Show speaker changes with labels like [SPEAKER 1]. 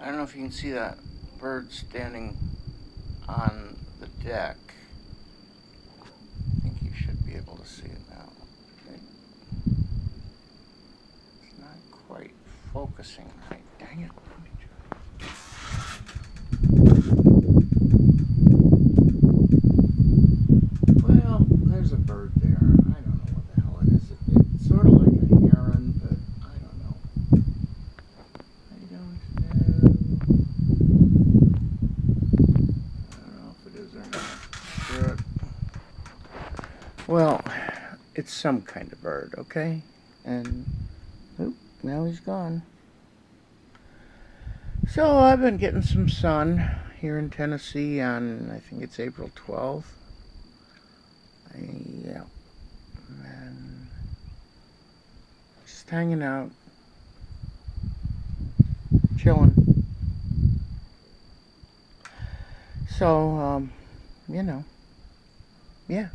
[SPEAKER 1] I don't know if you can see that bird standing on the deck. I think you should be able to see it now. It's not quite focusing right. Dang it. Let me try. Well, there's a bird there. I don't know what the hell it is. It's sort of like a heron, but I don't know. I don't know if it is or not. Good. Well, it's some kind of bird, okay? And, oop, now he's gone. So I've been getting some sun here in Tennessee on, I think it's April 12th. Yeah. And just hanging out, chilling. So, you know, yeah.